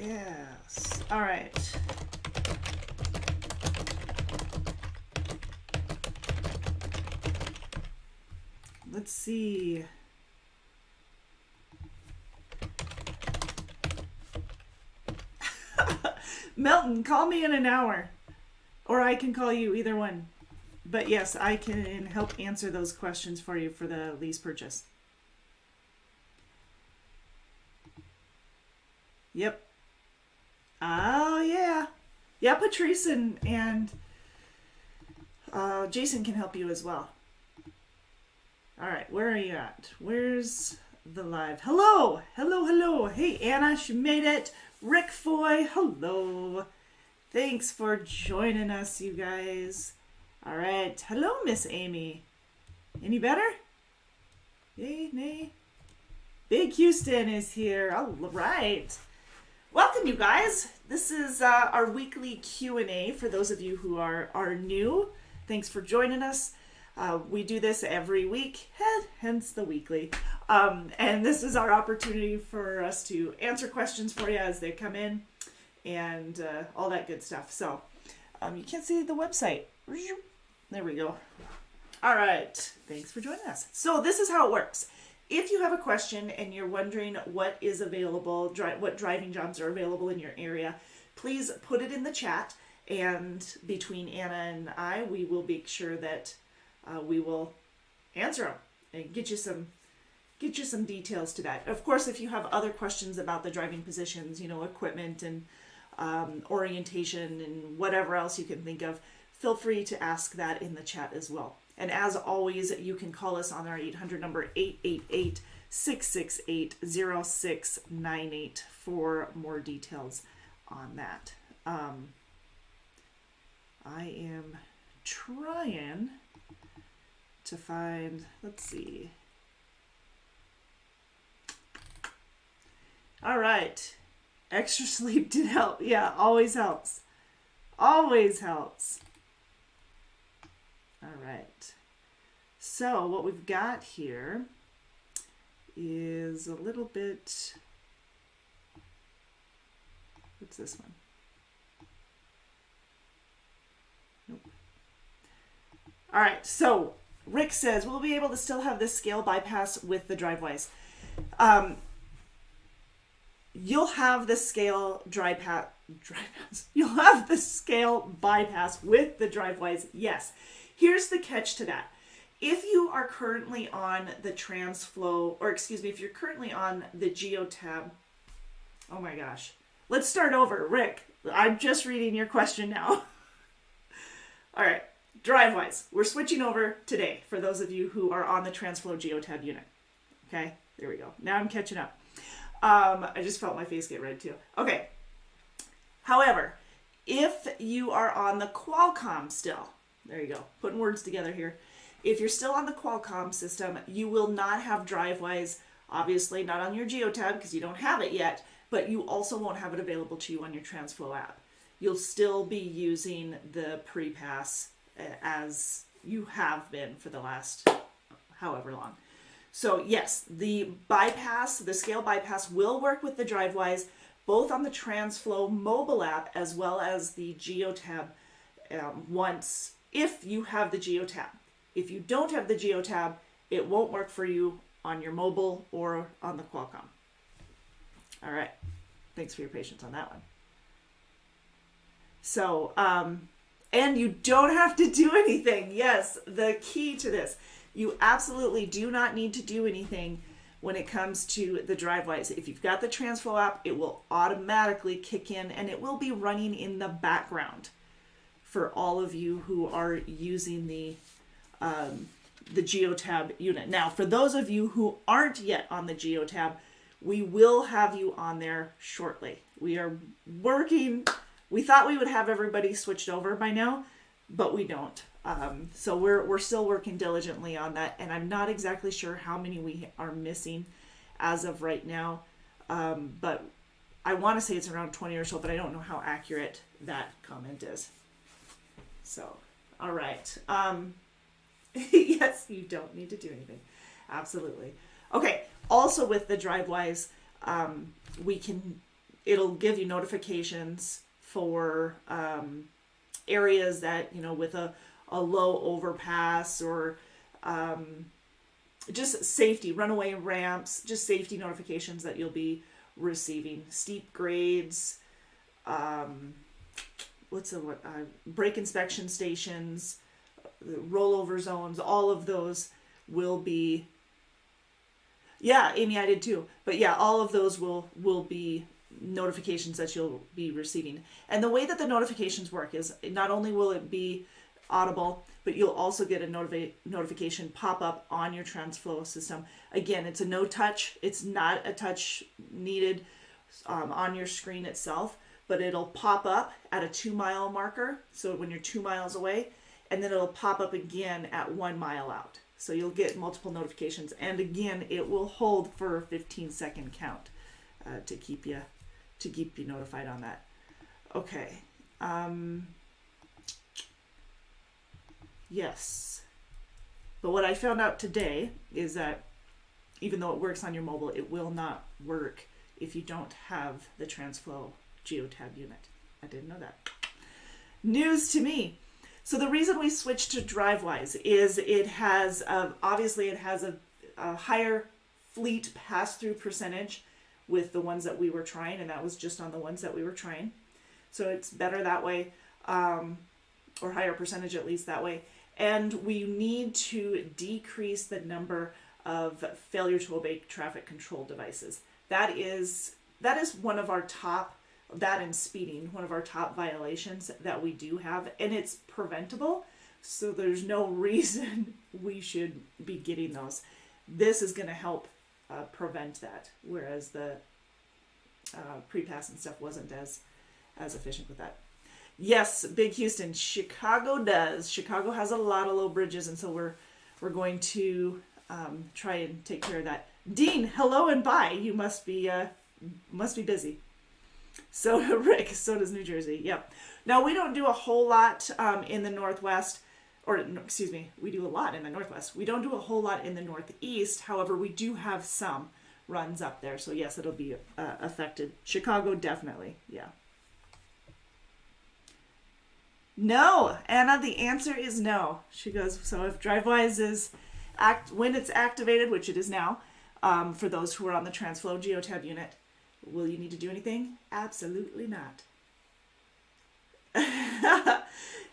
Yes. All right. Let's see. Melton, call me in an hour. Or I can call you, either one. But yes, I can help answer those questions for you for the lease purchase. Yep. Oh, yeah. Yeah, Patrice and Jason can help you as well. All right, where are you at? Where's the live? Hello, hello, hello. Hey, Anna, she made it. Rick Foy, hello. Thanks for joining us, you guys. All right, hello, Miss Amy. Any better? Yay, nay. Big Houston is here. All right. Welcome, you guys. This is our weekly Q&A for those of you who are new. Thanks for joining us. We do this every week, hence the weekly. And this is our opportunity for us to answer questions for you as they come in and all that good stuff. So you can't see the website. There we go. All right. Thanks for joining us. So this is how it works. If you have a question and you're wondering what is available, what driving jobs are available in your area, please put it in the chat. And between Anna and I, we will make sure that we will answer them and get you some details to that. Of course, if you have other questions about the driving positions, equipment and orientation and whatever else you can think of, feel free to ask that in the chat as well. And as always, you can call us on our 800 number, 888-668-0698 for more details on that. I am trying to find, let's see. All right. Extra sleep did help. Yeah, always helps. Always helps. All right. So what we've got here is a little bit, what's this one? Nope. All right. So Rick says, we'll be able to still have this scale bypass with the Drivewyze. You'll have the scale You'll have the scale bypass with the Drivewyze. Yes. Here's the catch to that. If you are currently on the TransFlow, if you're currently on the GeoTab, oh my gosh. Let's start over. Rick, I'm just reading your question now. All right. Drivewyze. We're switching over today for those of you who are on the TransFlow GeoTab unit. Okay, there we go. Now I'm catching up. I just felt my face get red too. Okay. However, if you are on the Qualcomm still, there you go, putting words together here. If you're still on the Qualcomm system, you will not have Drivewyze, obviously not on your GeoTab because you don't have it yet, but you also won't have it available to you on your TransFlow app. You'll still be using the pre-pass as you have been for the last however long. So yes, the scale bypass will work with the Drivewyze, both on the TransFlow mobile app as well as the GeoTab if you have the GeoTab. If you don't have the GeoTab, it won't work for you on your mobile or on the Qualcomm. All right. Thanks for your patience on that one. So, and you don't have to do anything. Yes, the key to this. You absolutely do not need to do anything when it comes to the Drivewyze. If you've got the TransFlow app, it will automatically kick in and it will be running in the background for all of you who are using the GeoTab unit. Now, for those of you who aren't yet on the GeoTab, we will have you on there shortly. We are working. We thought we would have everybody switched over by now, but we don't. So we're still working diligently on that, and I'm not exactly sure how many we are missing as of right now. But I want to say it's around 20 or so, but I don't know how accurate that comment is. So, all right. Yes, you don't need to do anything. Absolutely. Okay. Also with the Drivewyze, we can it'll give you notifications for areas that, with a low overpass, or just safety, runaway ramps, just safety notifications that you'll be receiving. Steep grades, brake inspection stations, rollover zones, all of those will be, yeah, Amy, I did too. But yeah, all of those will be notifications that you'll be receiving. And the way that the notifications work is not only will it be audible, but you'll also get a notification pop up on your TransFlow system. Again, it's a no touch. It's not a touch needed on your screen itself, but it'll pop up at a 2-mile marker. So when you're 2 miles away, and then it'll pop up again at 1 mile out. So you'll get multiple notifications. And again, it will hold for a 15-second count to keep you notified on that. Okay. Yes. But what I found out today is that even though it works on your mobile, it will not work if you don't have the TransFlow Geotab unit. I didn't know that. News to me. So the reason we switched to Drivewyze is it has, obviously it has a higher fleet pass-through percentage with the ones that we were trying, and that was just on the ones that we were trying. So it's better that way, or higher percentage at least that way. And we need to decrease the number of failure to obey traffic control devices. That is one of our top, that and speeding, one of our top violations that we do have, and it's preventable. So there's no reason we should be getting those. This is going to help prevent that, whereas the pre-pass and stuff wasn't as efficient with that. Yes, Big Houston, Chicago does. Chicago has a lot of low bridges, and so we're going to try and take care of that. Dean, hello and bye. You must be busy. So Rick, so does New Jersey. Yep. Now we don't do a whole lot in the Northwest, or excuse me, we do a lot in the Northwest. We don't do a whole lot in the Northeast. However, we do have some runs up there. So yes, it'll be affected. Chicago, definitely. Yeah. No, Anna, the answer is no. She goes, so if Drivewyze is when it's activated, which it is now, for those who are on the TransFlow Geotab unit, will you need to do anything? Absolutely not.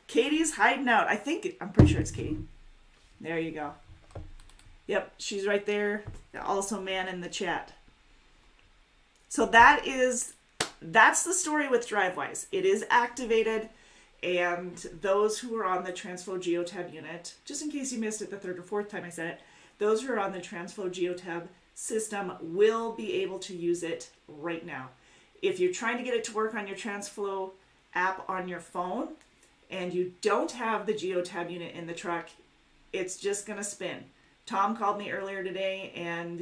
Katie's hiding out. I'm pretty sure it's Katie. There you go. Yep, she's right there. Also man in the chat. So that's the story with Drivewyze. It is activated, and those who are on the TransFlow Geotab unit, just in case you missed it the third or fourth time I said it, those who are on the TransFlow Geotab system will be able to use it right now. If you're trying to get it to work on your TransFlow app on your phone and you don't have the Geotab unit in the truck, it's just going to spin. Tom called me earlier today and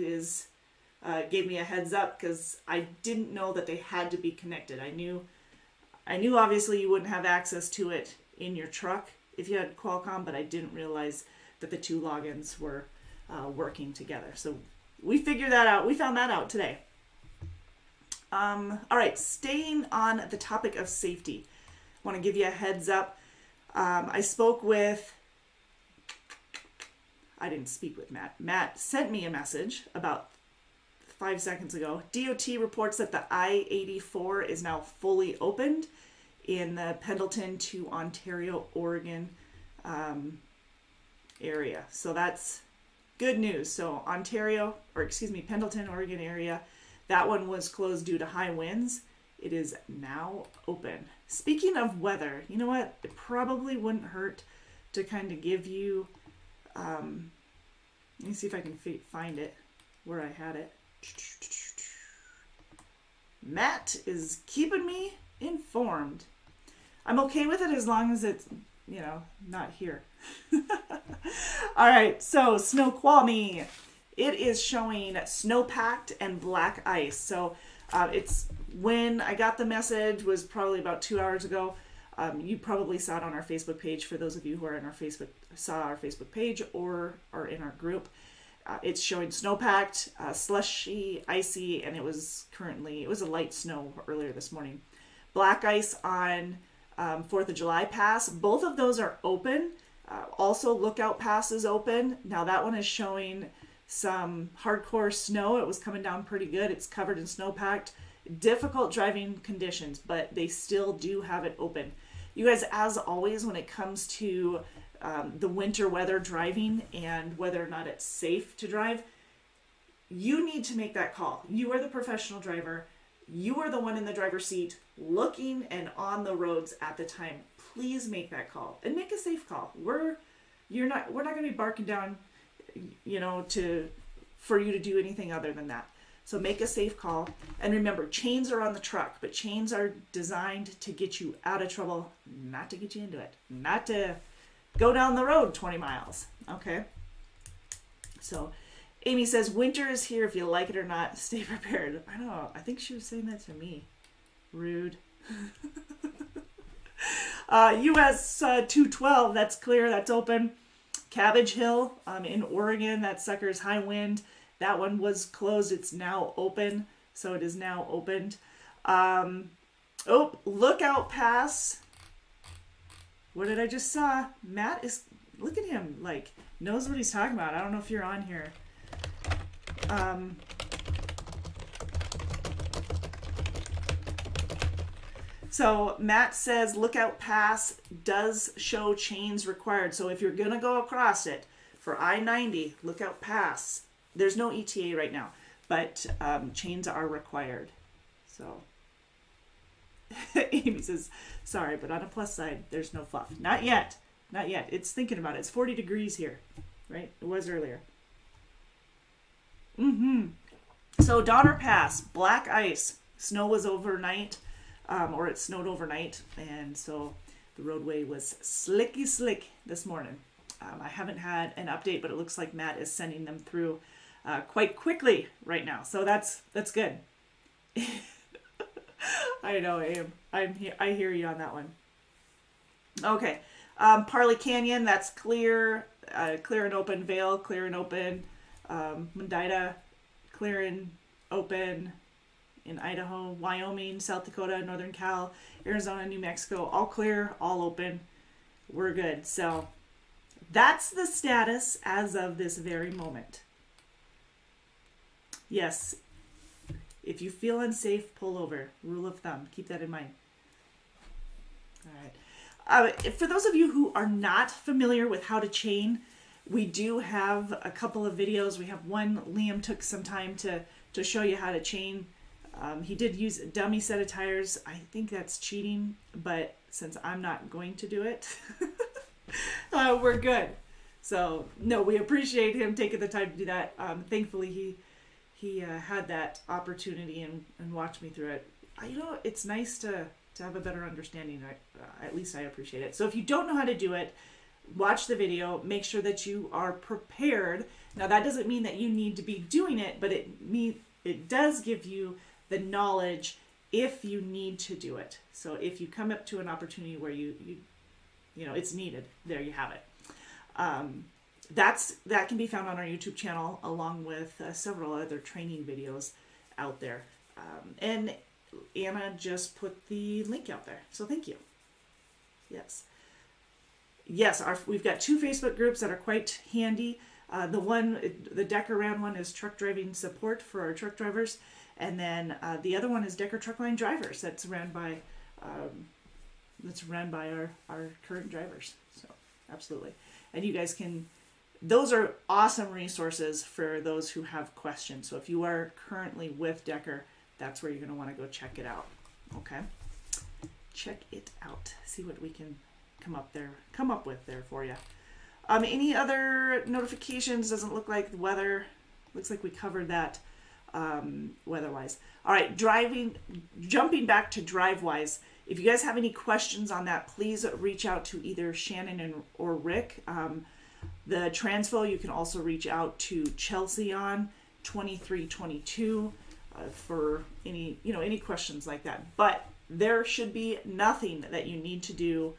gave me a heads up because I didn't know that they had to be connected. I knew obviously you wouldn't have access to it in your truck if you had Qualcomm, but I didn't realize that the two logins were working together. So we figured that out. We found that out today. All right, staying on the topic of safety, I want to give you a heads up. I didn't speak with Matt. Matt sent me a message about 5 seconds ago. DOT reports that the I-84 is now fully opened in the Pendleton to Ontario, Oregon area. So that's good news. So Pendleton, Oregon area, that one was closed due to high winds. It is now open. Speaking of weather, you know what? It probably wouldn't hurt to kind of give you, let me see if I can find it where I had it. Matt is keeping me informed. I'm okay with it as long as it's, not here. All right, so Snoqualmie. It is showing snow-packed and black ice. So it's when I got the message was probably about 2 hours ago. You probably saw it on our Facebook page for those of you who are in saw our Facebook page or are in our group. It's showing snow-packed, slushy, icy, and it was a light snow earlier this morning. Black ice on 4th of July pass. Both of those are open. Also, Lookout Pass is open. Now that one is showing some hardcore snow. It was coming down pretty good. It's covered in snow-packed. Difficult driving conditions, but they still do have it open. You guys, as always, when it comes to the winter weather driving and whether or not it's safe to drive, you need to make that call. You are the professional driver. You are the one in the driver's seat looking and on the roads at the time. Please make that call and make a safe call. We're not going to be barking down, for you to do anything other than that. So make a safe call. And remember, chains are on the truck, but chains are designed to get you out of trouble, not to get you into it, not to go down the road 20 miles. Okay? So Amy says, winter is here. If you like it or not, stay prepared. I don't know. I think she was saying that to me. Rude. US 212, that's clear. That's open. Cabbage Hill in Oregon, that sucker's high wind. That one was closed. It's now open. So it is now opened. Lookout Pass. What did I just saw? Matt is, look at him, like, knows what he's talking about. I don't know if you're on here. So Matt says Lookout Pass does show chains required. So if you're going to go across it for I-90, Lookout Pass, there's no ETA right now, but chains are required. So Amy says, sorry, but on a plus side, there's no fluff. Not yet. Not yet. It's thinking about it. It's 40 degrees here, right? It was earlier. So Donner Pass, black ice. Snow was overnight, or it snowed overnight, and so the roadway was slicky slick this morning. I haven't had an update, but it looks like Matt is sending them through quite quickly right now. So that's good. I know, I hear you on that one. Okay. Parley Canyon, that's clear. Clear and open. Vale, clear and open. Mendita, clear and open. In Idaho, Wyoming, South Dakota, Northern Cal, Arizona, New Mexico, all clear, all open. We're good. So that's the status as of this very moment. Yes, if you feel unsafe, pull over. Rule of thumb. Keep that in mind. All right. For those of you who are not familiar with how to chain, we do have a couple of videos. We have one, Liam took some time to show you how to chain. He did use a dummy set of tires. I think that's cheating, but since I'm not going to do it, we're good. So, no, we appreciate him taking the time to do that. Thankfully, he had that opportunity and watched me through it. It's nice to have a better understanding. At least I appreciate it. So if you don't know how to do it, watch the video. Make sure that you are prepared. Now, that doesn't mean that you need to be doing it, but it does give you the knowledge if you need to do it. So if you come up to an opportunity where you it's needed, there you have it. That can be found on our YouTube channel along with several other training videos out there. And Anna just put the link out there. So thank you. Yes, we've got 2 Facebook groups that are quite handy. The Decker Round one is truck driving support for our truck drivers. And then the other one is Decker Truck Line Drivers. That's run by our current drivers. So absolutely. And you guys those are awesome resources for those who have questions. So if you are currently with Decker, that's where you're going to want to go check it out. Okay. Check it out. See what we can come up with there for you. Any other notifications? Doesn't look like the weather. Looks like we covered that. Weather-wise. All right, jumping back to Drivewyze. If you guys have any questions on that, please reach out to either Shannon or Rick. The transfo, you can also reach out to Chelsea on 2322 for any questions like that. But there should be nothing that you need to do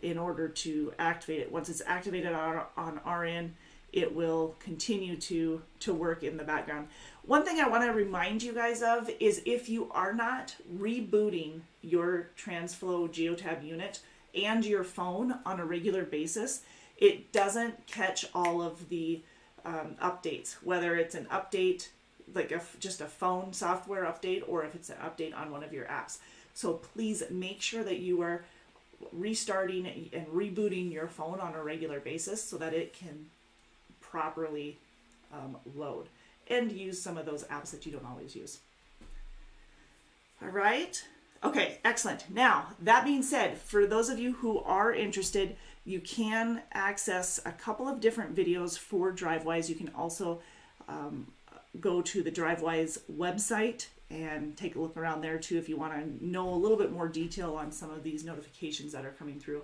in order to activate it. Once it's activated on our end, it will continue to work in the background. One thing I want to remind you guys of is if you are not rebooting your TransFlow Geotab unit and your phone on a regular basis, it doesn't catch all of the updates, whether it's an update like just a phone software update or if it's an update on one of your apps. So please make sure that you are restarting and rebooting your phone on a regular basis so that it can properly load and use some of those apps that you don't always use. All right. Okay, excellent. Now, that being said, for those of you who are interested, you can access a couple of different videos for Drivewyze. You can also go to the Drivewyze website and take a look around there too if you want to know a little bit more detail on some of these notifications that are coming through.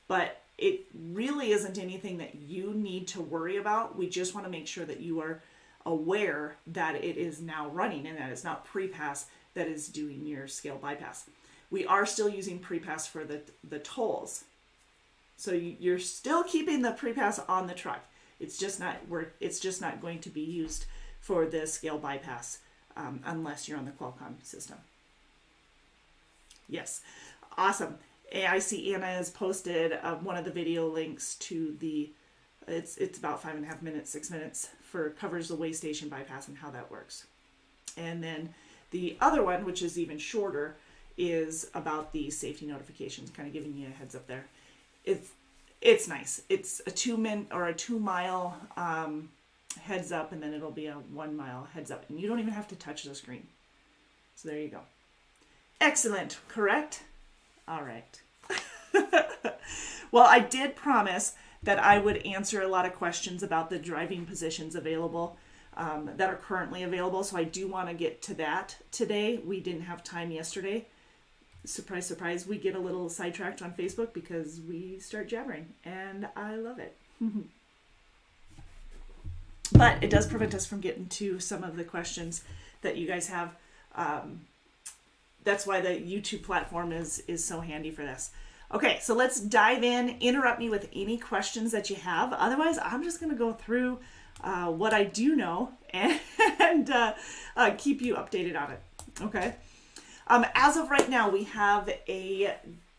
But it really isn't anything that you need to worry about. We just want to make sure that you are aware that it is now running and that it's not pre-pass that is doing your scale bypass. We are still using pre-pass for the tolls. So you're still keeping the pre-pass on the truck. It's just not going to be used for the scale bypass unless you're on the Qualcomm system. Yes, awesome. I see Anna has posted one of the video links to the, it's about 5.5 minutes, 6 minutes covers the way station bypass and how that works. And then the other one, which is even shorter, is about the safety notifications, kind of giving you a heads up there. It's nice. It's a 2 mile heads up, and then it'll be a 1 mile heads up, and you don't even have to touch the screen. So there you go. Excellent, correct? All right. Well, I did promise that I would answer a lot of questions about the driving positions available that are currently available. So I do want to get to that today. We didn't have time yesterday. Surprise, surprise, we get a little sidetracked on Facebook because we start jabbering, and I love it. But it does prevent us from getting to some of the questions that you guys have. That's why the YouTube platform is so handy for this. Okay, so let's dive in. Interrupt me with any questions that you have. Otherwise, I'm just going to go through what I do know and keep you updated on it. Okay. As of right now, we have a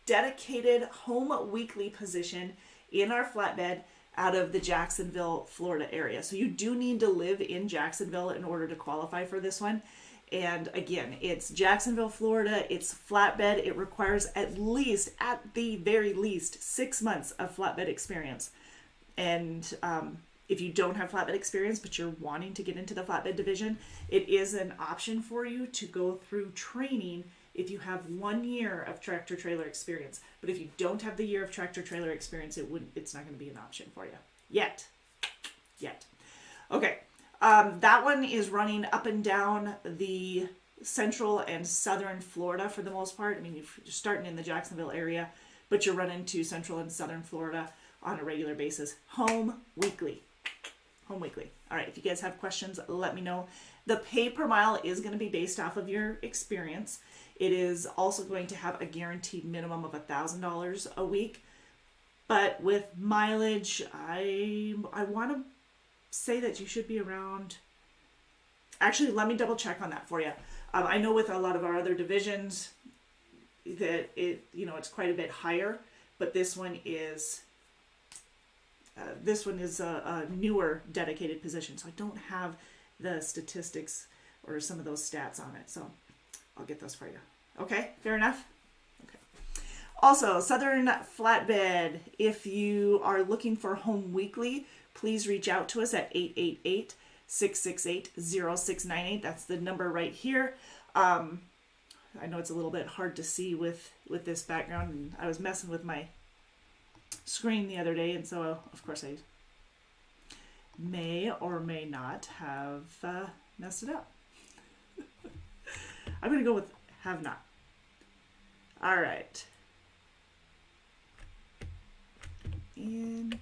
dedicated home weekly position in our flatbed out of the Jacksonville, Florida area. So you do need to live in Jacksonville in order to qualify for this one. And again, it's Jacksonville, Florida. It's flatbed. It requires at the very least 6 months of flatbed experience. And if you don't have flatbed experience, but you're wanting to get into the flatbed division, it is an option for you to go through training if you have 1 year of tractor trailer experience. But if you don't have the year of tractor trailer experience, it's not going to be an option for you yet. Okay. That one is running up and down the central and southern Florida for the most part. I mean, you're starting in the Jacksonville area, but you're running to central and southern Florida on a regular basis. Home weekly. All right, if you guys have questions, let me know. The pay per mile is going to be based off of your experience. It is also going to have a guaranteed minimum of $1,000 a week. But with mileage, I want to say that you should be around. Actually, let me double check on that for you. I know with a lot of our other divisions that it's quite a bit higher, but this one is a newer dedicated position, so I don't have the statistics or some of those stats on it. So I'll get those for you. Okay, fair enough. Okay. Also, Southern Flatbed. If you are looking for home weekly, please reach out to us at 888-668-0698. That's the number right here. I know it's a little bit hard to see with this background, and I was messing with my screen the other day, and so of course I may or may not have messed it up. I'm going to go with have not. All right. And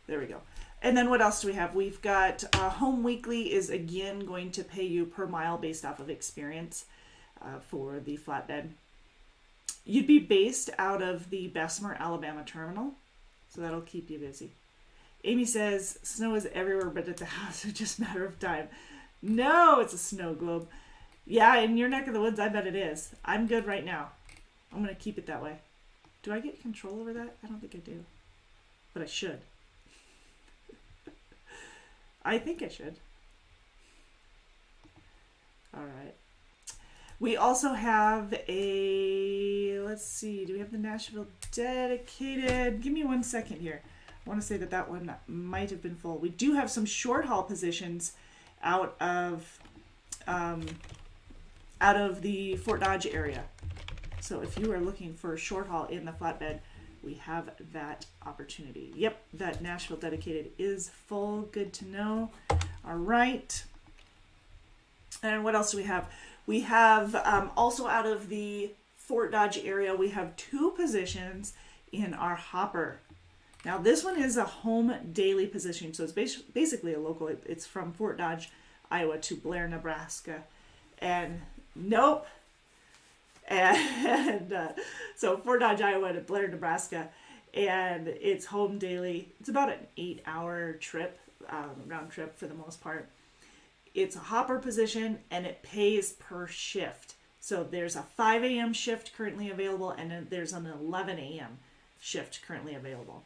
there we go. And then what else do we have? We've got home weekly is again going to pay you per mile based off of experience for the flatbed. You'd be based out of the Bessemer, Alabama terminal, so that'll keep you busy. Amy says, snow is everywhere but at the house. It's just a matter of time. No, it's a snow globe. Yeah, in your neck of the woods, I bet it is. I'm good right now. I'm going to keep it that way. Do I get control over that? I don't think I do. But I should. I think I should. All right. We also have a, let's see, do we have the Nashville dedicated? Give me 1 second here. I want to say that one might have been full. We do have some short haul positions out of the Fort Dodge area. So if you are looking for a short haul in the flatbed, we have that opportunity. Yep, that Nashville dedicated is full. Good to know. All right. And what else do we have? We have also out of the Fort Dodge area, we have 2 positions in our hopper. Now this one is a home daily position, so it's basically a local. It's from Fort Dodge, Iowa to Blair, Nebraska. And nope. And so Fort Dodge, Iowa to Blair, Nebraska. And it's home daily. It's about an 8-hour trip, round trip for the most part. It's a hopper position and it pays per shift. So there's a 5 a.m. shift currently available and then there's an 11 a.m. shift currently available.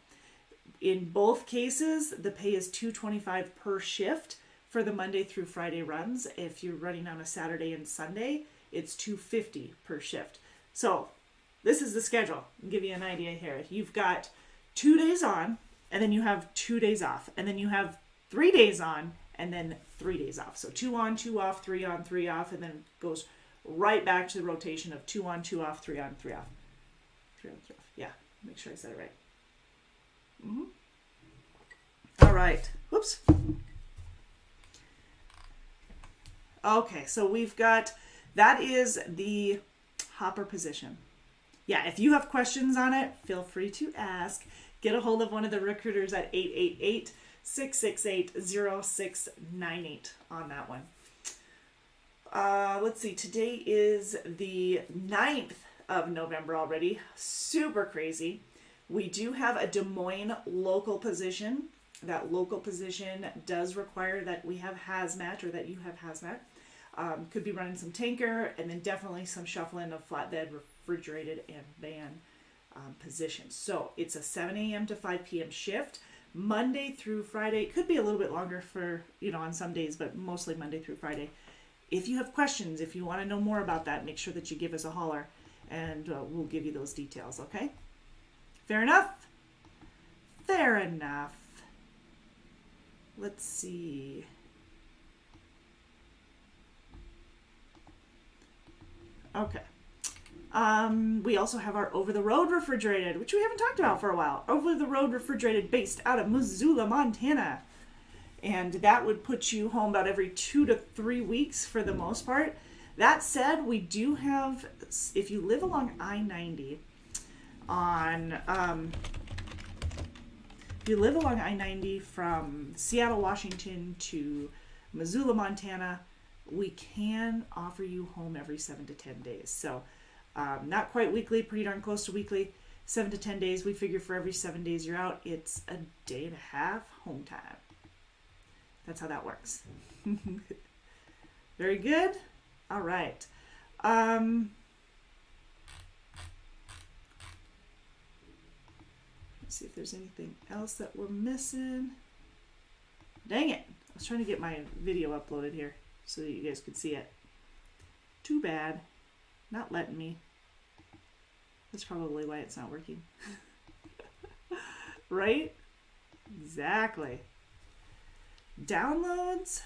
In both cases, the pay is $2.25 per shift for the Monday through Friday runs. If you're running on a Saturday and Sunday, it's $2.50 per shift. So this is the schedule. I'll give you an idea here. You've got 2 days on and then you have 2 days off and then you have 3 days on and then 3 days off. So 2 on, 2 off, 3 on, 3 off, and then it goes right back to the rotation of 2 on, 2 off, 3 on, 3 off. 3 on, 3 off. Yeah, make sure I said it right. All right. Whoops. Okay, so we've got, that is the hopper position. Yeah, if you have questions on it, feel free to ask. Get a hold of one of the recruiters at 888-668-0698 on that one. Let's see, today is the 9th of November already. Super crazy. We do have a Des Moines local position. That local position does require that we have hazmat or that you have hazmat. Could be running some tanker and then definitely some shuffling of flatbed, refrigerated, and van positions. So it's a 7 a.m. to 5 p.m. shift, Monday through Friday. It could be a little bit longer for, on some days, but mostly Monday through Friday. If you have questions, if you want to know more about that, make sure that you give us a holler and we'll give you those details, okay? Fair enough? Fair enough. Let's see. Okay. We also have our over-the-road refrigerated, which we haven't talked about for a while. Over-the-road refrigerated based out of Missoula, Montana. And that would put you home about every 2 to 3 weeks for the most part. That said, we do have, if you live along I-90 if you live along I-90 from Seattle, Washington to Missoula, Montana, we can offer you home every 7 to 10 days. So not quite weekly, pretty darn close to weekly. 7 to 10 days, we figure for every 7 days you're out, it's a day and a half home time. That's how that works. Very good. All right. Let's see if there's anything else that we're missing. Dang it. I was trying to get my video uploaded here so that you guys could see it. Too bad. Not letting me. That's probably why it's not working. Right? Exactly. Downloads?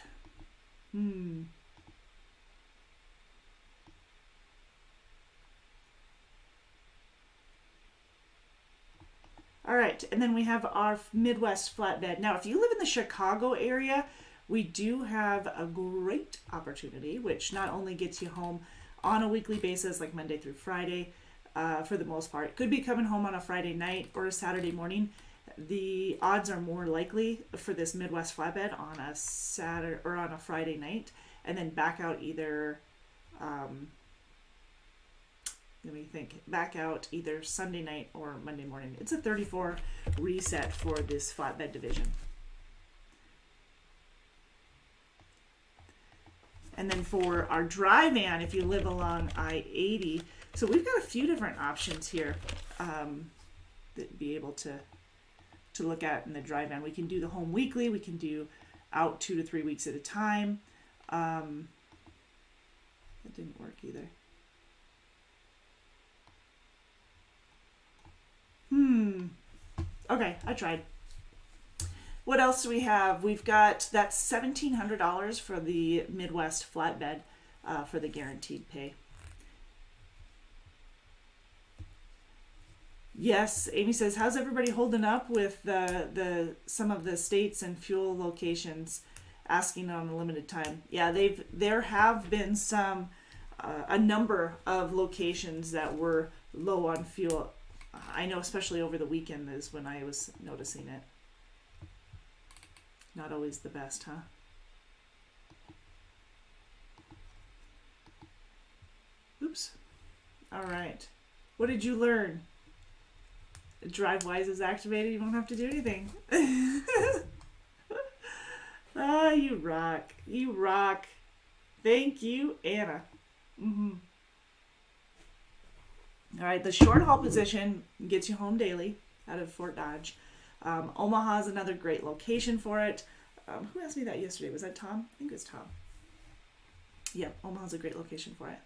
All right, and then we have our Midwest flatbed. Now, if you live in the Chicago area, we do have a great opportunity, which not only gets you home on a weekly basis, like Monday through Friday, for the most part. Could be coming home on a Friday night or a Saturday morning. The odds are more likely for this Midwest flatbed on a Saturday or on a Friday night, and then back out either let me think, back out either Sunday night or Monday morning. It's a 34 reset for this flatbed division. And then for our dry van, if you live along I-80, so we've got a few different options here that be able to look at in the dry van. We can do the home weekly. We can do out 2 to 3 weeks at a time. That didn't work either. Okay, I tried. What else do we have? We've got that $1,700 for the Midwest flatbed for the guaranteed pay. Yes, Amy says, how's everybody holding up with the some of the states and fuel locations asking on a limited time? Yeah, there have been some a number of locations that were low on fuel. I know, especially over the weekend is when I was noticing it. Not always the best, huh? Oops. All right. What did you learn? Drivewyze is activated. You won't have to do anything. Ah, you rock. You rock. Thank you, Anna. All right, the short haul position gets you home daily out of Fort Dodge. Omaha is another great location for it. Who asked me that yesterday? Was that Tom? I think it was Tom. Yep, Omaha's a great location for it.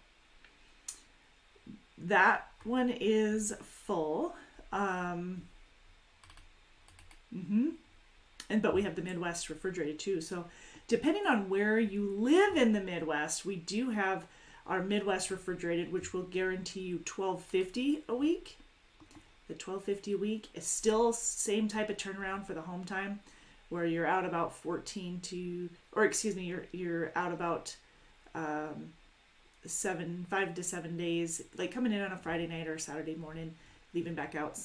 That one is full. But we have the Midwest refrigerated too. So depending on where you live in the Midwest, we do have our Midwest refrigerated, which will guarantee you $1,250 a week. The $1,250 a week is still same type of turnaround for the home time, where you're out about you're out about 5 to 7 days, like coming in on a Friday night or Saturday morning, leaving back out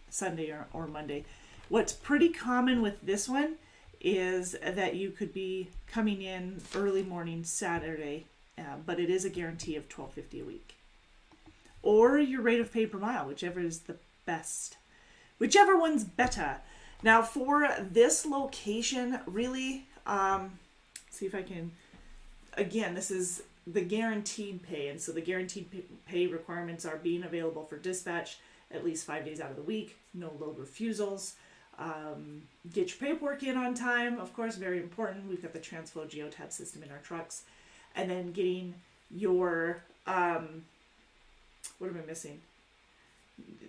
Sunday or Monday. What's pretty common with this one is that you could be coming in early morning Saturday, but it is a guarantee of $1,250 a week. Or your rate of pay per mile, whichever is the best. Whichever one's better. Now for this location, really, see if I can, again, this is the guaranteed pay. And so the guaranteed pay requirements are being available for dispatch at least 5 days out of the week, no load refusals, get your paperwork in on time, of course, very important. We've got the TransFlow geotab system in our trucks. And then getting your, what am I missing?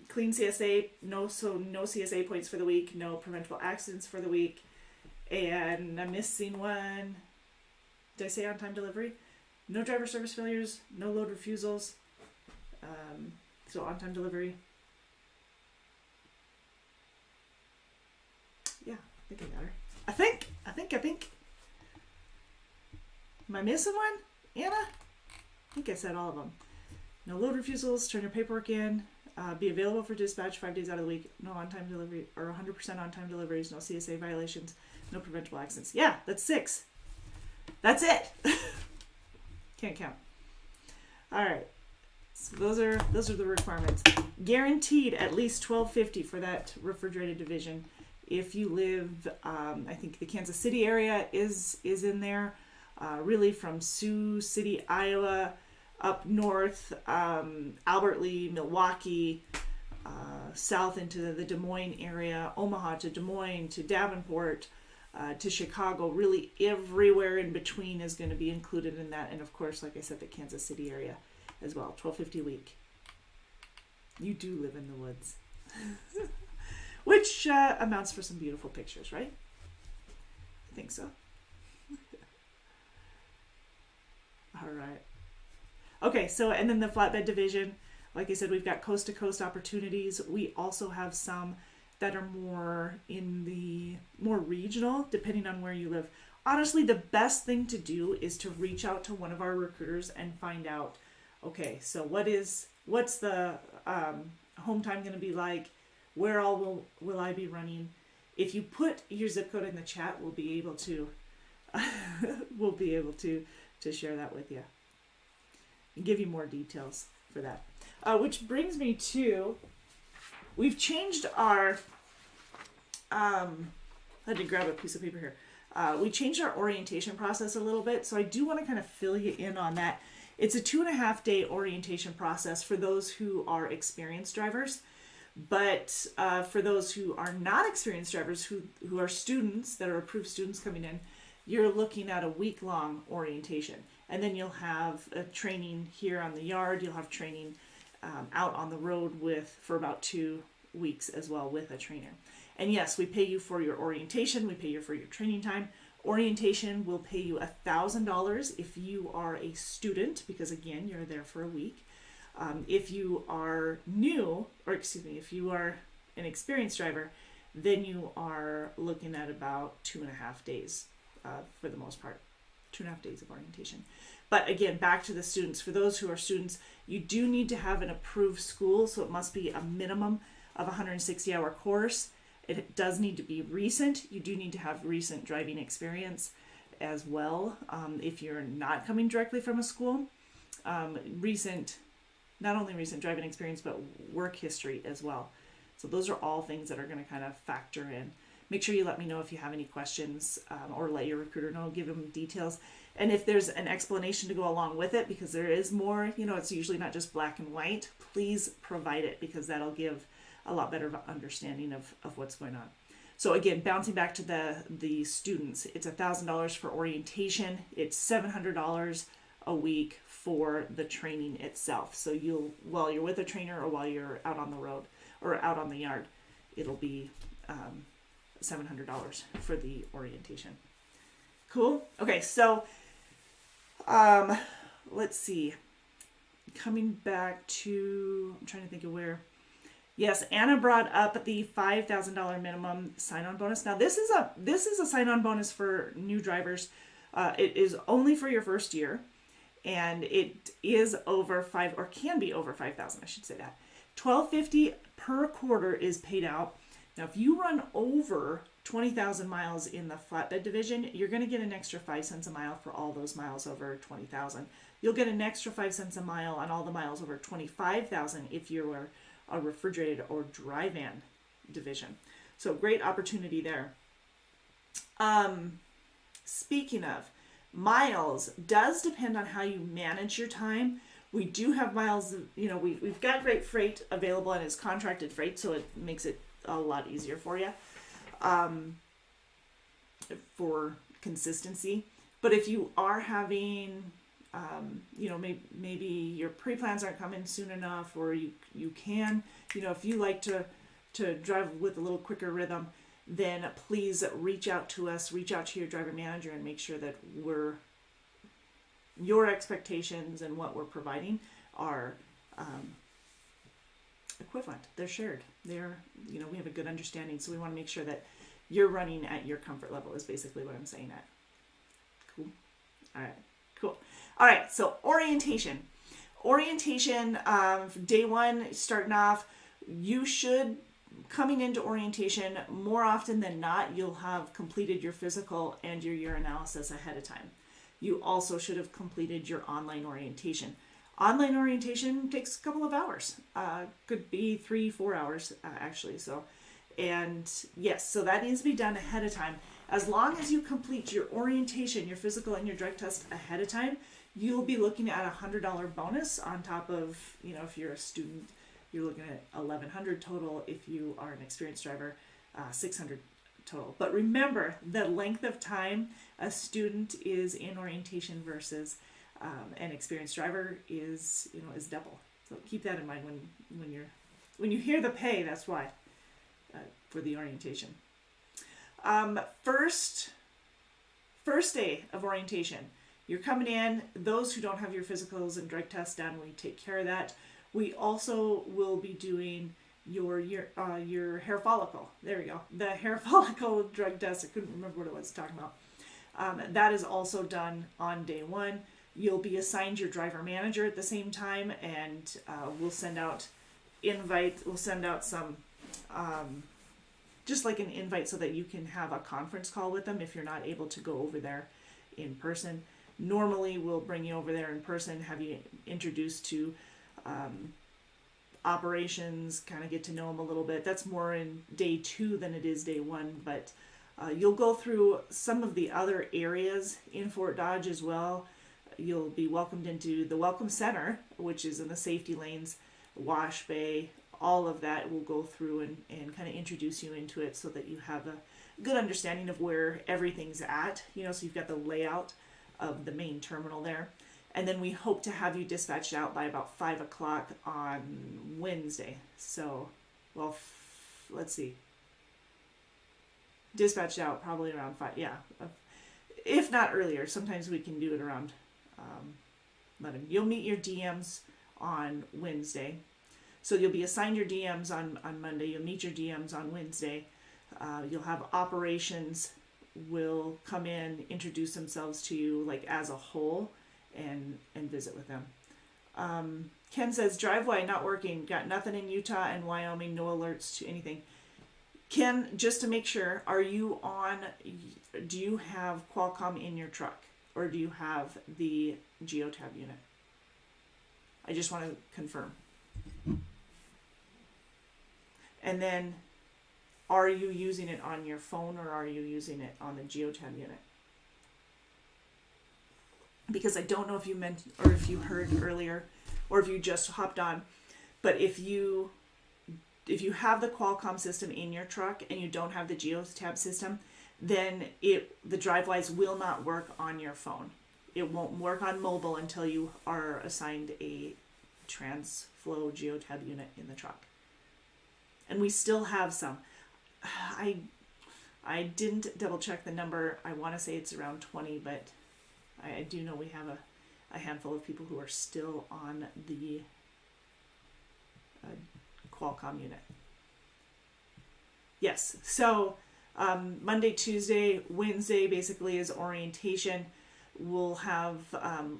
Clean CSA, no CSA points for the week, no preventable accidents for the week, and I'm missing one. Did I say on-time delivery? No driver service failures, no load refusals, so on-time delivery. Yeah, I think I got her. I think. Am I missing one, Anna? I think I said all of them. No load refusals, turn your paperwork in, be available for dispatch 5 days out of the week, no on-time delivery, or 100% on-time deliveries, no CSA violations, no preventable accidents. Yeah, that's 6. That's it. Can't count. All right. So those are the requirements. Guaranteed at least $1,250 for that refrigerated division. If you live, I think the Kansas City area is in there. Really from Sioux City, Iowa, up north, Albert Lee, Milwaukee, south into the Des Moines area, Omaha to Des Moines to Davenport to Chicago. Really everywhere in between is going to be included in that. And of course, like I said, the Kansas City area as well, $1,250 a week. You do live in the woods. Which amounts for some beautiful pictures, right? I think so. All right. Okay, so and then the flatbed division, like I said, we've got coast to coast opportunities. We also have some that are more in the more regional, depending on where you live. Honestly, the best thing to do is to reach out to one of our recruiters and find out, okay, so what's the home time going to be like? Where all will I be running? If you put your zip code in the chat, we'll be able to share that with you and give you more details. for that. Which brings me to, we've changed our, I had to grab a piece of paper here. We changed our orientation process a little bit, so I do want to kind of fill you in on that. It's a 2.5 day orientation process for those who are experienced drivers, but for those who are not experienced drivers, who are students, that are approved students coming in, you're looking at a week-long orientation. And then you'll have a training here on the yard, you'll have training out on the road for about 2 weeks as well with a trainer. And yes, we pay you for your orientation, we pay you for your training time. Orientation will pay you $1,000 if you are a student, because again, you're there for a week. If you are new, if you are an experienced driver, then you are looking at about 2.5 days for the most part. 2.5 days of orientation. But again, back to the students. For those who are students, you do need to have an approved school, so it must be a minimum of 160-hour course. It does need to be recent. You do need to have recent driving experience as well. If you're not coming directly from a school, not only recent driving experience, but work history as well. So those are all things that are going to kind of factor in. Make sure you let me know if you have any questions, or let your recruiter know, give them details. And if there's an explanation to go along with it, because there is more, it's usually not just black and white, please provide it, because that'll give a lot better understanding of what's going on. So again, bouncing back to the students, it's $1,000 for orientation. It's $700 a week for the training itself. So while you're with a trainer or while you're out on the road or out on the yard, it'll be $700 for the orientation. Cool. Okay, so let's see. Coming back to, I'm trying to think of where. Yes, Anna brought up the $5,000 minimum sign-on bonus. Now this is a sign-on bonus for new drivers. It is only for your first year, and it is over can be over 5,000. I should say that. $1,250 per quarter is paid out. Now, if you run over 20,000 miles in the flatbed division, you're going to get an extra 5 cents a mile for all those miles over 20,000. You'll get an extra 5 cents a mile on all the miles over 25,000 if you're a refrigerated or dry van division. So great opportunity there. Speaking of, miles does depend on how you manage your time. We do have miles, we've got great freight available, and it's contracted freight, so it makes it a lot easier for you for consistency. But if you are having maybe your pre-plans aren't coming soon enough, or you can, if you like to drive with a little quicker rhythm, then please reach out to us, reach out to your driver manager, and make sure that your expectations and what we're providing are equivalent. They're shared. We have a good understanding, so we want to make sure that you're running at your comfort level is basically what I'm saying at. Cool. All right. Cool. All right. So orientation, day one, starting off, you should, coming into orientation, more often than not, you'll have completed your physical and your urinalysis ahead of time. You also should have completed your online orientation. Online orientation takes a couple of hours. Could be 3-4 hours, actually. So that needs to be done ahead of time. As long as you complete your orientation, your physical, and your drug test ahead of time, you'll be looking at a $100 bonus on top of, if you're a student, you're looking at $1,100 total. If you are an experienced driver, $600 total. But remember, the length of time a student is in orientation versus an experienced driver is double. So keep that in mind when you hear the pay. That's why for the orientation. First day of orientation, you're coming in. Those who don't have your physicals and drug tests done, we take care of that. We also will be doing your hair follicle. There we go. The hair follicle drug test. I couldn't remember what it was talking about. That is also done on day one. You'll be assigned your driver manager at the same time, and we'll send out invite. We'll send out some, just like an invite, so that you can have a conference call with them if you're not able to go over there in person. Normally, we'll bring you over there in person, have you introduced to operations, kind of get to know them a little bit. That's more in day 2 than it is day 1, but you'll go through some of the other areas in Fort Dodge as well. You'll be welcomed into the Welcome Center, which is in the safety lanes, wash bay, all of that will go through and kind of introduce you into it so that you have a good understanding of where everything's at. So you've got the layout of the main terminal there. And then we hope to have you dispatched out by about 5 o'clock on Wednesday. So, well, let's see. Dispatched out probably around 5, yeah. If not earlier, sometimes we can do it around 11. You'll meet your DMs on Wednesday. So you'll be assigned your DMs on Monday. You'll meet your DMs on Wednesday. You'll have operations will come in, introduce themselves to you like as a whole, and visit with them. Ken says, Drivewyze not working. Got nothing in Utah and Wyoming. No alerts to anything. Ken, just to make sure, do you have Qualcomm in your truck? Or do you have the Geotab unit? I just want to confirm. And then, are you using it on your phone or are you using it on the Geotab unit? Because I don't know if you meant, or if you heard earlier, or if you just hopped on, but if you have the Qualcomm system in your truck and you don't have the Geotab system, then the Drivewyze will not work on your phone. It won't work on mobile until you are assigned a TransFlow Geotab unit in the truck. And we still have some. I didn't double check the number. I want to say it's around 20, but I do know we have a handful of people who are still on the Qualcomm unit. Yes, so Monday, Tuesday, Wednesday basically is orientation. We'll have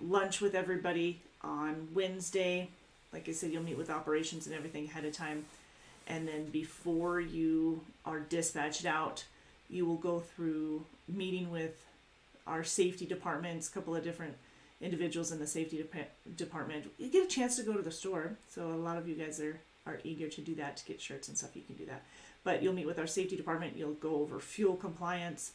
lunch with everybody on Wednesday. Like I said, you'll meet with operations and everything ahead of time. And then before you are dispatched out, you will go through meeting with our safety departments, a couple of different individuals in the safety department. You get a chance to go to the store, so a lot of you guys are eager to do that, to get shirts and stuff. You can do that. But you'll meet with our safety department. You'll go over fuel compliance.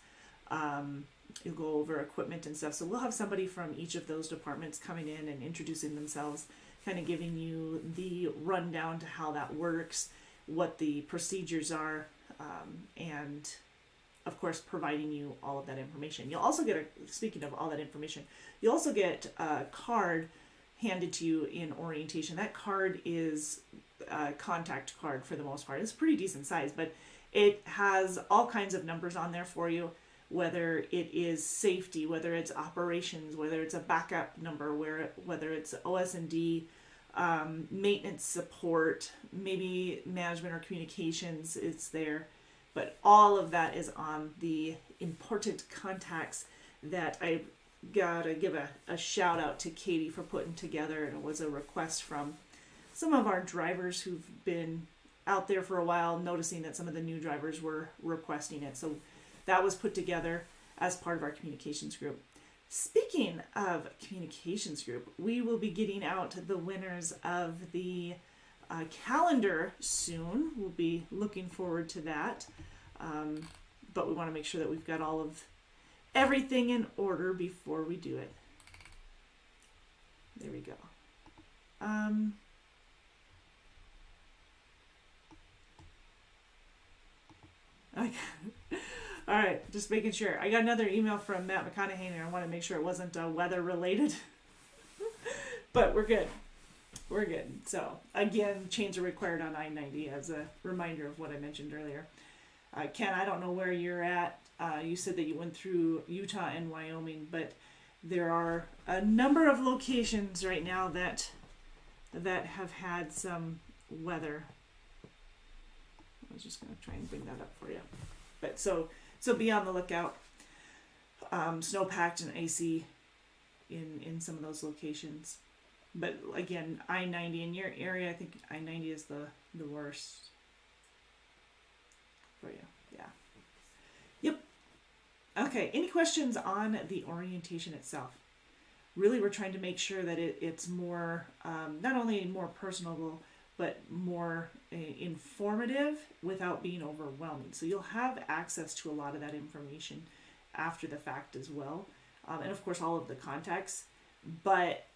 You'll go over equipment and stuff. So we'll have somebody from each of those departments coming in and introducing themselves, kind of giving you the rundown to how that works, what the procedures are, and of course providing you all of that information. You'll also get speaking of all that information, you'll also get a card handed to you in orientation. That card is a contact card for the most part. It's pretty decent size, but it has all kinds of numbers on there for you, whether it is safety, whether it's operations, whether it's a backup number, whether it's OS&D, maintenance support, maybe management or communications, it's there. But all of that is on the important contacts that I gotta give a shout out to Katie for putting together. And it was a request from some of our drivers who've been out there for a while, noticing that some of the new drivers were requesting it. So that was put together as part of our communications group. Speaking of communications group, we will be getting out the winners of the calendar soon. We'll be looking forward to that. But we want to make sure that we've got all of everything in order before we do it. There we go. All right, just making sure. I got another email from Matt McConaughey, and I want to make sure it wasn't weather related. But we're good. We're good. So, again, chains are required on I-90 as a reminder of what I mentioned earlier. Ken, I don't know where you're at. You said that you went through Utah and Wyoming, but there are a number of locations right now that have had some weather. I was just going to try and bring that up for you. But so be on the lookout. Snowpacked and icy in some of those locations. But again, I-90 in your area, I think I-90 is the worst for you. Yeah. Yep. Okay. Any questions on the orientation itself? really we're trying to make sure that it's more, not only more personable, but more informative without being overwhelming. So you'll have access to a lot of that information after the fact as well. And of course all of the contacts, but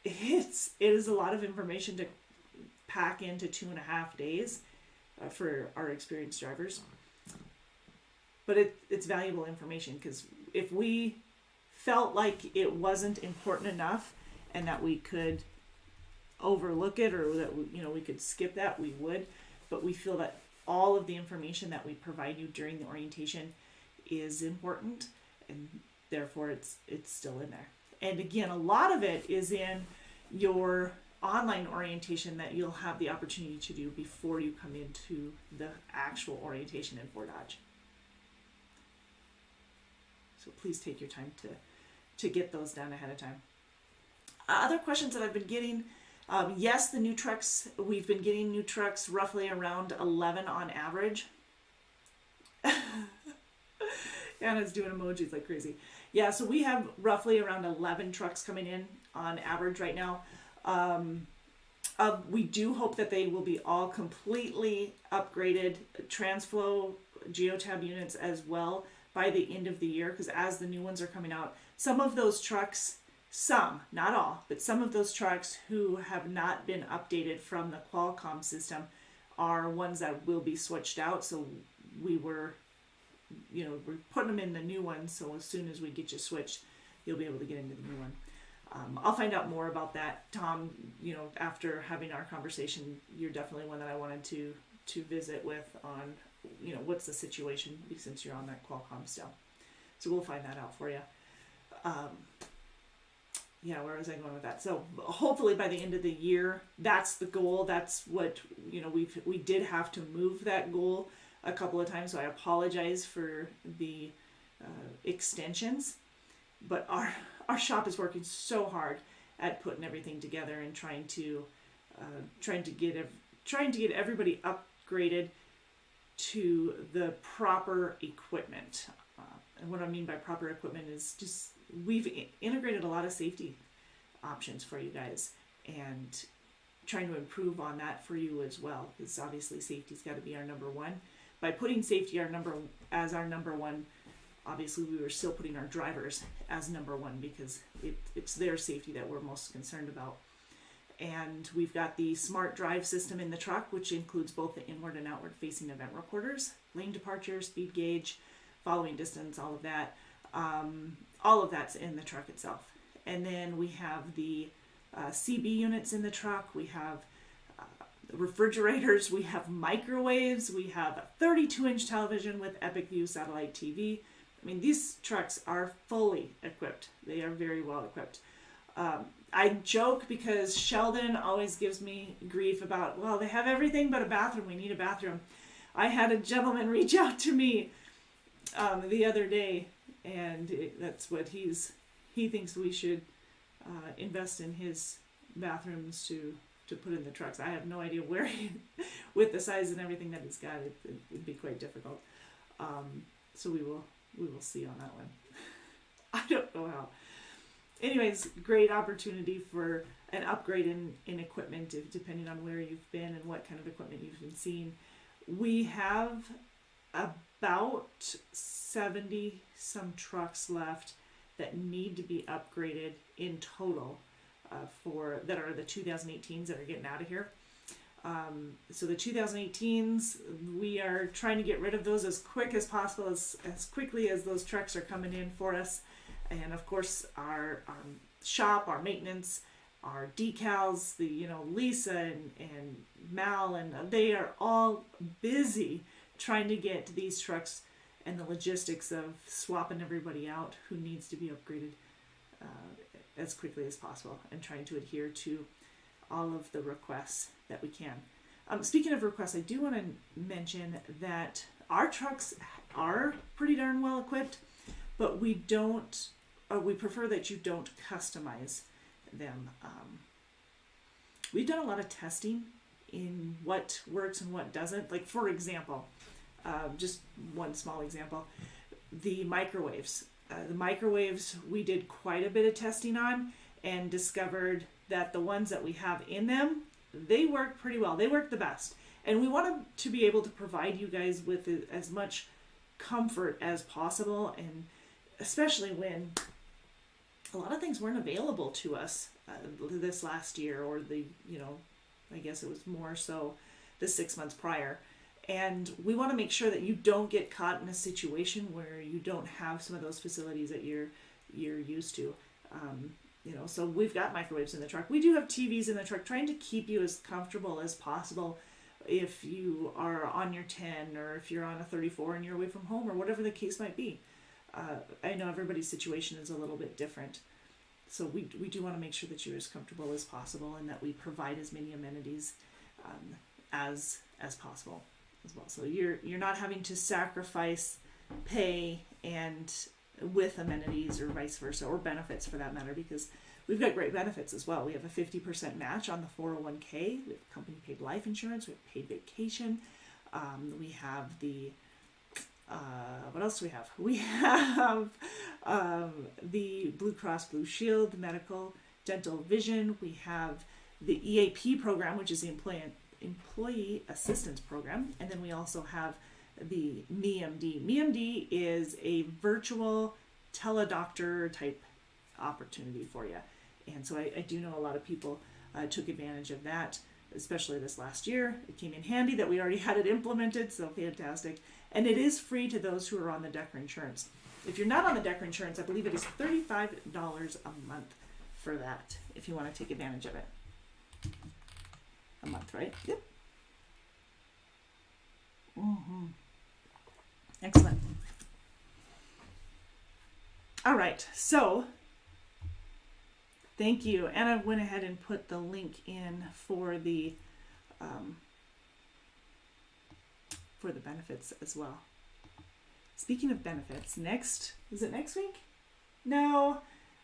it is a lot of information to pack into 2.5 days for our experienced drivers. But it's valuable information, because if we felt like it wasn't important enough and that we could overlook it, or that we could skip that, we would. But we feel that all of the information that we provide you during the orientation is important, and therefore it's still in there. And again, a lot of it is in your online orientation that you'll have the opportunity to do before you come into the actual orientation in Fort Dodge. So please take your time to get those done ahead of time. Other questions that I've been getting, yes, the new trucks, we've been getting new trucks roughly around 11 on average. Anna's doing emojis like crazy. Yeah, so we have roughly around 11 trucks coming in on average right now. We do hope that they will be all completely upgraded, TransFlow Geotab units as well, by the end of the year, because as the new ones are coming out, some of those trucks, some, not all, but some of those trucks who have not been updated from the Qualcomm system are ones that will be switched out. So we're putting them in the new one, so as soon as we get you switched, you'll be able to get into the new one. I'll find out more about that, Tom. After having our conversation, you're definitely one that I wanted to visit with on, what's the situation, since you're on that Qualcomm still. So we'll find that out for you. Where was I going with that? So hopefully by the end of the year, that's the goal. That's what, we did have to move that goal a couple of times, so I apologize for the extensions, but our shop is working so hard at putting everything together and trying to get everybody upgraded to the proper equipment. And what I mean by proper equipment is just, we've integrated a lot of safety options for you guys, and trying to improve on that for you as well, because obviously safety's got to be our number one. By putting safety as our number one, obviously we were still putting our drivers as number one, because it's their safety that we're most concerned about. And we've got the smart drive system in the truck, which includes both the inward and outward facing event recorders, lane departure, speed gauge, following distance, all of that. All of that's in the truck itself. And then we have the CB units in the truck. We have refrigerators, we have microwaves, we have a 32-inch television with Epic View satellite TV. I mean, these trucks are fully equipped. They are very well equipped. I joke because Sheldon always gives me grief about, well, they have everything but a bathroom. We need a bathroom. I had a gentleman reach out to me the other day, and that's what he thinks we should invest in his bathrooms to put in the trucks. I have no idea where with the size and everything that he's got, it would be quite difficult. So we will see on that one. I don't know how. Anyways, great opportunity for an upgrade in equipment, depending on where you've been and what kind of equipment you've been seeing. We have about 70 some trucks left that need to be upgraded in total that are the 2018s that are getting out of here. So the 2018s, we are trying to get rid of those as quick as possible, as quickly as those trucks are coming in for us. And of course, our shop, our maintenance, our decals, Lisa and Mal, and they are all busy trying to get these trucks and the logistics of swapping everybody out who needs to be upgraded as quickly as possible, and trying to adhere to all of the requests that we can. Speaking of requests, I do want to mention that our trucks are pretty darn well equipped, but we prefer that you don't customize them. We've done a lot of testing in what works and what doesn't. Like, for example, just one small example, the microwaves. The microwaves, we did quite a bit of testing on and discovered that the ones that we have in them, they work pretty well. They work the best. And we want to be able to provide you guys with as much comfort as possible, and especially when a lot of things weren't available to us this last year, or I guess it was more so the 6 months prior. And we want to make sure that you don't get caught in a situation where you don't have some of those facilities that you're used to. So we've got microwaves in the truck. We do have TVs in the truck, trying to keep you as comfortable as possible if you are on your 10, or if you're on a 34 and you're away from home, or whatever the case might be. I know everybody's situation is a little bit different. So we do want to make sure that you're as comfortable as possible, and that we provide as many amenities as possible as well. So you're not having to sacrifice pay and with amenities, or vice versa, or benefits for that matter, because we've got great benefits as well. We have a 50% match on the 401k. We have company paid life insurance. We have paid vacation. We have the what else do we have? We have the Blue Cross Blue Shield, the medical, dental, vision. We have the EAP program, which is the Employee Assistance Program. And then we also have the MeMD. MeMD is a virtual teledoctor type opportunity for you. And so I do know a lot of people took advantage of that, especially this last year. It came in handy that we already had it implemented, so fantastic. And it is free to those who are on the Decker insurance. If you're not on the Decker insurance, I believe it is $35 a month for that, if you want to take advantage of it. A month, right? Yep. Mm-hmm. Excellent. All right, so thank you. And I went ahead and put the link in for the benefits as well. Speaking of benefits, is it next week? No,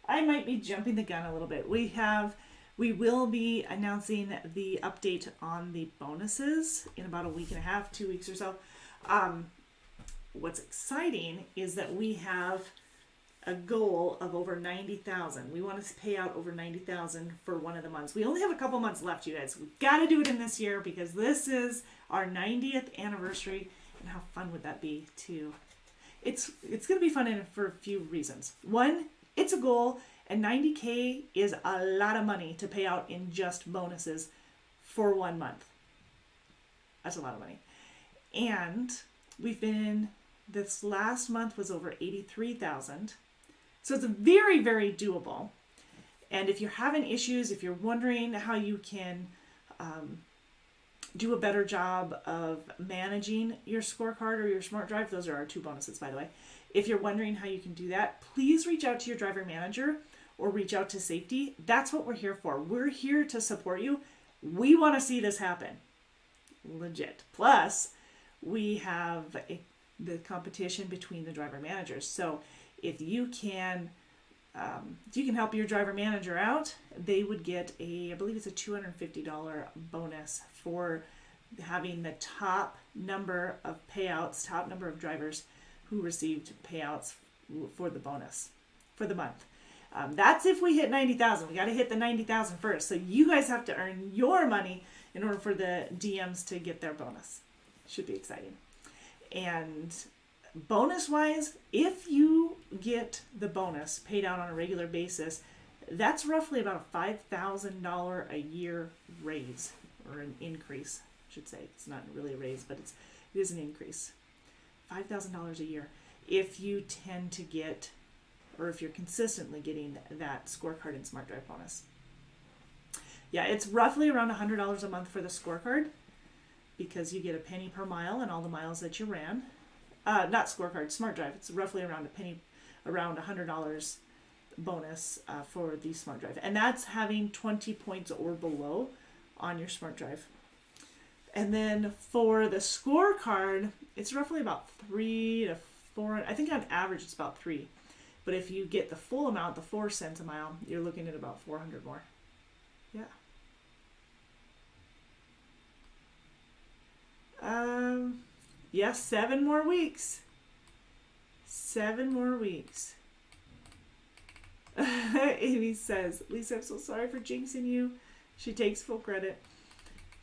I might be jumping the gun a little bit. We will be announcing the update on the bonuses in about a week and a half, 2 weeks or so. What's exciting is that we have a goal of over 90,000. We want to pay out over 90,000 for one of the months. We only have a couple months left, you guys. We've got to do it in this year, because this is our 90th anniversary, and how fun would that be too? It's going to be fun for a few reasons. One, it's a goal, and 90K is a lot of money to pay out in just bonuses for 1 month. That's a lot of money. And this last month was over 83,000. So it's very, very doable. And if you're having issues, if you're wondering how you can do a better job of managing your scorecard or your smart drive, those are our 2 bonuses, by the way. If you're wondering how you can do that, please reach out to your driver manager or reach out to safety. That's what we're here for. We're here to support you. We want to see this happen. Legit. Plus, we have the competition between the driver managers. So if you can help your driver manager out, they would get I believe it's a $250 bonus for having the top number of payouts, top number of drivers who received payouts for the bonus for the month. That's if we hit 90,000. We got to hit the 90,000 first. So you guys have to earn your money in order for the DMs to get their bonus. Should be exciting. And bonus wise, if you get the bonus paid out on a regular basis, that's roughly about a $5,000 a year raise, or an increase, I should say. It's not really a raise, but it is an increase. $5,000 a year if you tend to get, or if you're consistently getting that scorecard and smart drive bonus. Yeah, it's roughly around $100 a month for the scorecard, because you get a penny per mile and all the miles that you ran. Not scorecard, smart drive. It's roughly around around $100 bonus for the smart drive. And that's having 20 points or below on your smart drive. And then for the scorecard, it's roughly about 3 to 4. I think on average it's about 3. But if you get the full amount, the 4 cents a mile, you're looking at about 400 more. Yeah. Yes, 7 more weeks. 7 more weeks. Amy says, Lisa, I'm so sorry for jinxing you. She takes full credit.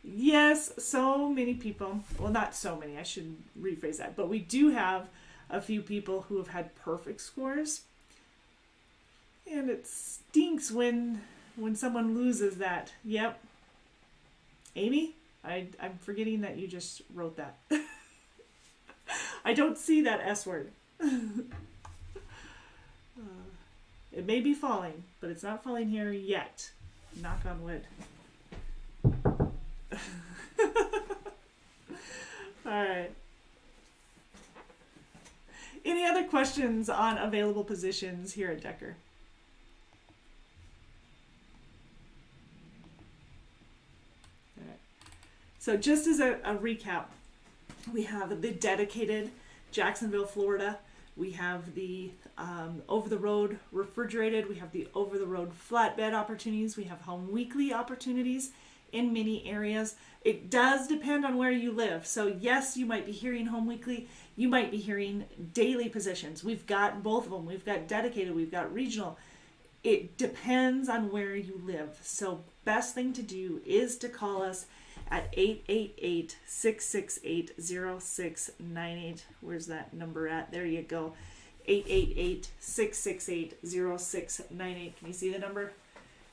Yes, so many people. Well, not so many. I should rephrase that. But we do have a few people who have had perfect scores. And it stinks when someone loses that. Yep. Amy, I'm forgetting that you just wrote that. I don't see that S word. It may be falling, but it's not falling here yet. Knock on wood. All right. Any other questions on available positions here at Decker? All right. So just as a recap, we have the dedicated Jacksonville, Florida. We have the over-the-road refrigerated. We have the over-the-road flatbed opportunities. We have home weekly opportunities in many areas. It does depend on where you live. So yes, you might be hearing home weekly. You might be hearing daily positions. We've got both of them. We've got dedicated. We've got regional. It depends on where you live. So best thing to do is to call us at 888-668-0698. Where's that number at? There you go. 888-668-0698. Can you see the number?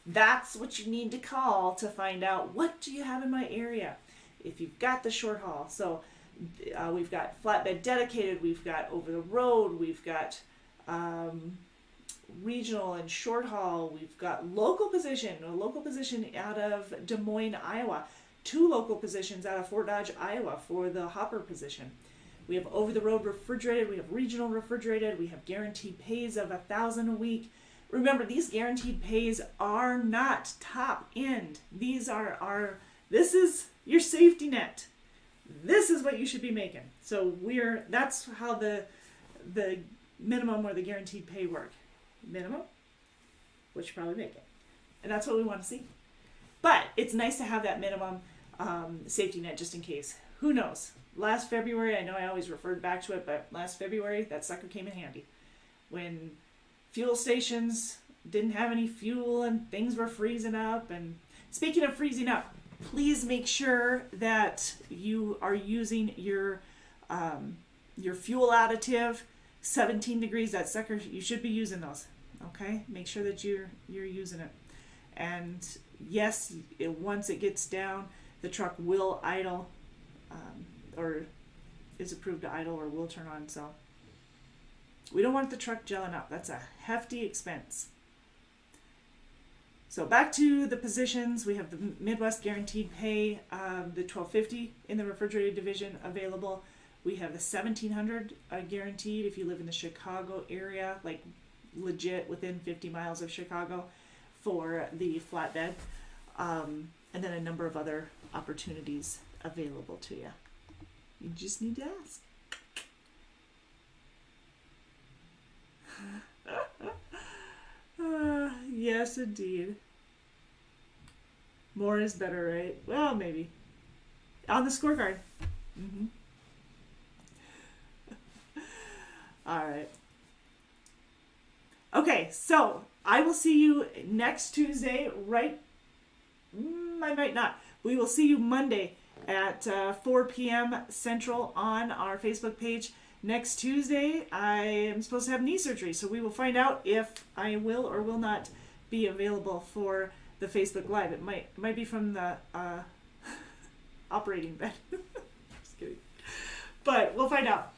That's what you need to call to find out, what do you have in my area? If you've got the short haul. So we've got flatbed dedicated, we've got over the road, we've got regional and short haul, we've got a local position out of Des Moines, Iowa, 2 local positions out of Fort Dodge, Iowa for the hopper position. We have over the road refrigerated, we have regional refrigerated, we have guaranteed pays of $1,000 a week. Remember, these guaranteed pays are not top end. These are this is your safety net. This is what you should be making. So that's how the minimum or the guaranteed pay work. Minimum, what you probably make it. And that's what we want to see. But it's nice to have that minimum safety net just in case. Who knows? Last February, I know I always referred back to it, but last February, that sucker came in handy. When fuel stations didn't have any fuel and things were freezing up. And speaking of freezing up, please make sure that you are using your fuel additive. 17 degrees, that sucker, you should be using those. Okay, make sure that you're using it. And yes, once it gets down, the truck will idle, or is approved to idle, or will turn on. So we don't want the truck gelling up. That's a hefty expense. So back to the positions, we have the Midwest Guaranteed Pay, the $1,250 in the refrigerated division available. We have the $1,700 guaranteed if you live in the Chicago area, like legit within 50 miles of Chicago, for the flatbed. And then a number of other opportunities available to you. You just need to ask. Yes, indeed. More is better, right? Well, maybe. On the scorecard. Mm-hmm. All right. Okay, so I will see you next Tuesday, right? I might not. We will see you Monday at 4 p.m. Central on our Facebook page. Next Tuesday, I am supposed to have knee surgery, so we will find out if I will or will not be available for the Facebook Live. It might be from the operating bed. Just kidding. But we'll find out.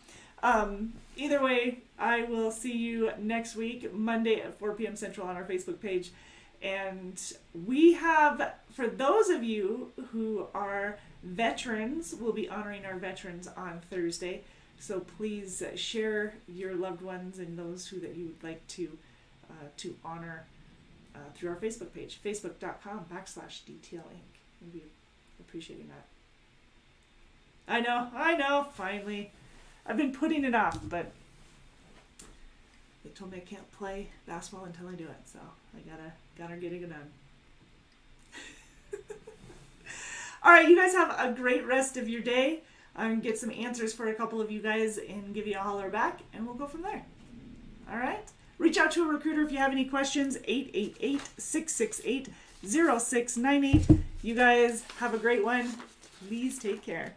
Either way, I will see you next week, Monday at 4 p.m. Central on our Facebook page. And we have, for those of you who are veterans, we'll be honoring our veterans on Thursday. So please share your loved ones and those who that you would like to honor through our Facebook page, facebook.com/DTL Inc. We'll be appreciating that. I know, finally. I've been putting it off, but they told me I can't play basketball until I do it, so I gotta get it done. All right, you guys have a great rest of your day. Get some answers for a couple of you guys and give you a holler back, and we'll go from there. All right? Reach out to a recruiter if you have any questions. 888-668-0698. You guys have a great one. Please take care.